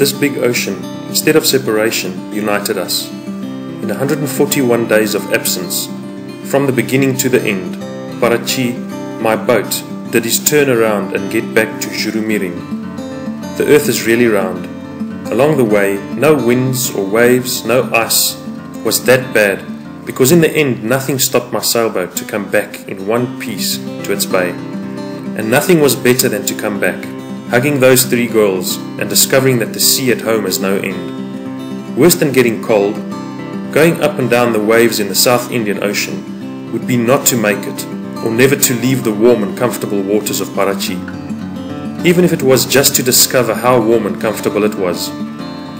this big ocean, instead of separation, united us. In 141 days of absence, from the beginning to the end, Parachi, my boat, did his turn around and get back to Jurumiring. The earth is really round. Along the way, no winds or waves, no ice was that bad, because in the end nothing stopped my sailboat to come back in one piece to its bay. And nothing was better than to come back, hugging those 3 girls and discovering that the sea at home has no end. Worse than getting cold, going up and down the waves in the South Indian Ocean would be not to make it, or never to leave the warm and comfortable waters of Parachi. Even if it was just to discover how warm and comfortable it was,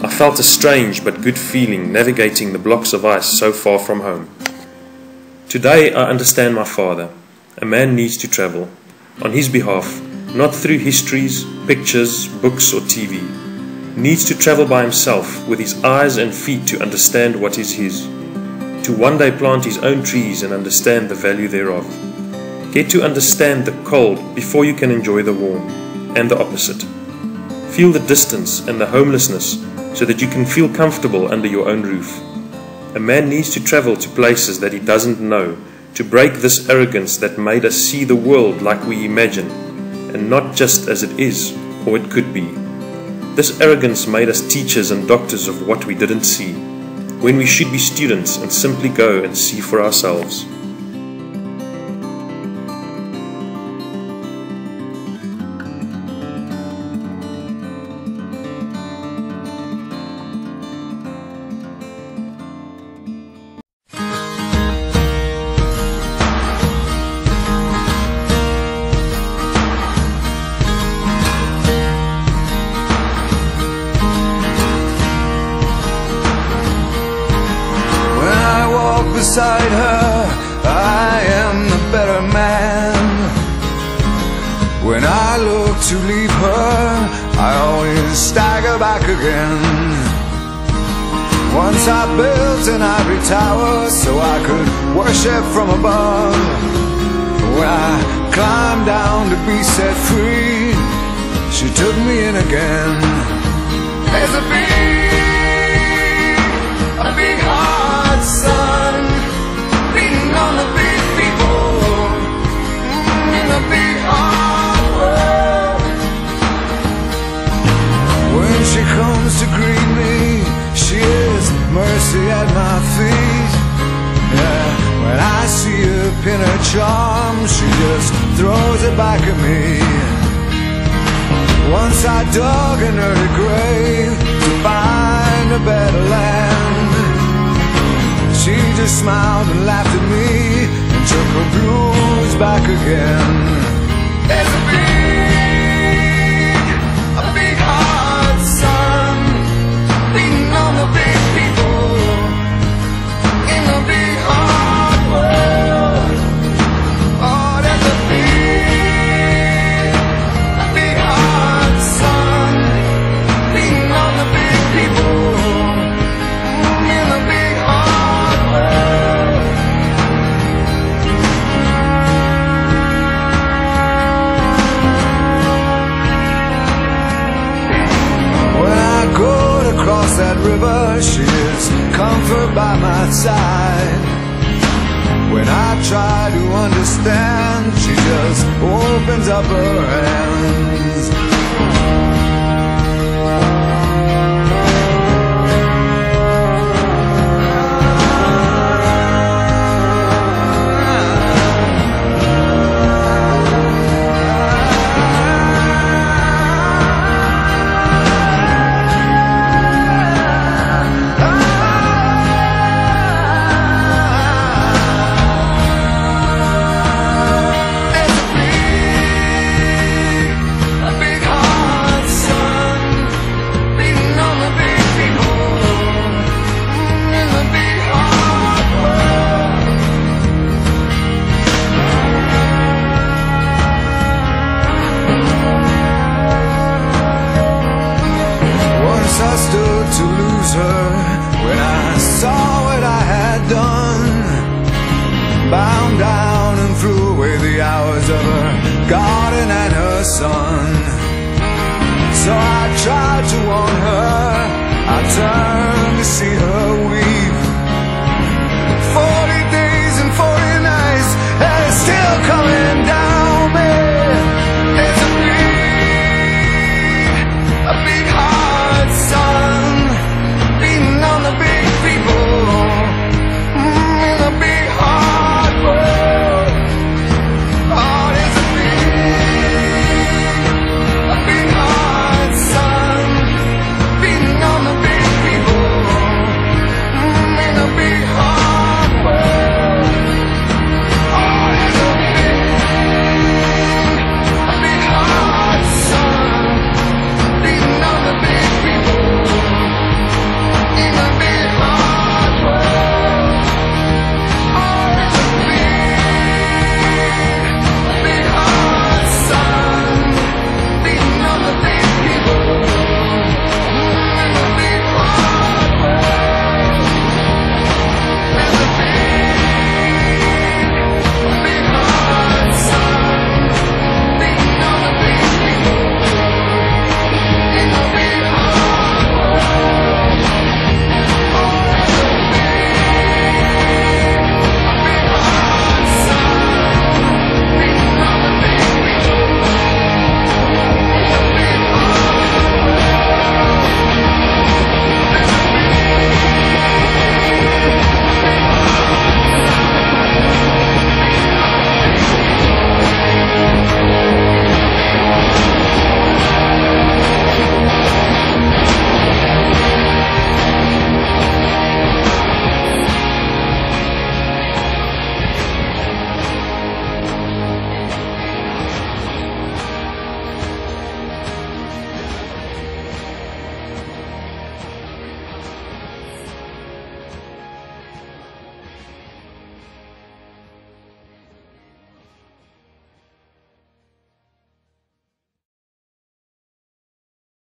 I felt a strange but good feeling navigating the blocks of ice so far from home. Today I understand my father. A man needs to travel, on his behalf, not through histories, pictures, books or TV. Needs to travel by himself with his eyes and feet to understand what is his. To one day plant his own trees and understand the value thereof. Get to understand the cold before you can enjoy the warm, and the opposite. Feel the distance and the homelessness so that you can feel comfortable under your own roof. A man needs to travel to places that he doesn't know to break this arrogance that made us see the world like we imagine, and not just as it is or it could be. This arrogance made us teachers and doctors of what we didn't see, when we should be students and simply go and see for ourselves. Beside her, I am the better man. When I look to leave her, I always stagger back again. Once I built an ivory tower so I could worship from above. When I climbed down to be set free, she took me in again. There's a big hard sun beating on the big people in the big hard world. When she comes to greet me, she is mercy at my feet. Yeah, when I see her pin her charm, she just throws it back at me. Once I dug an early grave to find a better land. She just smiled and laughed at me and took her blues back again. There's a big hard sun beating on the big people in the big hard world. Oh, there's a big hard sun beating on the big people in the big hard world. When I go to cross that river, she is comfort by my side. When I try to understand, she just opens up her hands. I stood to lose her when I saw what I had done. Bound down and threw away the hours of her garden and her son. So I tried to warn her, I turned to see her weep.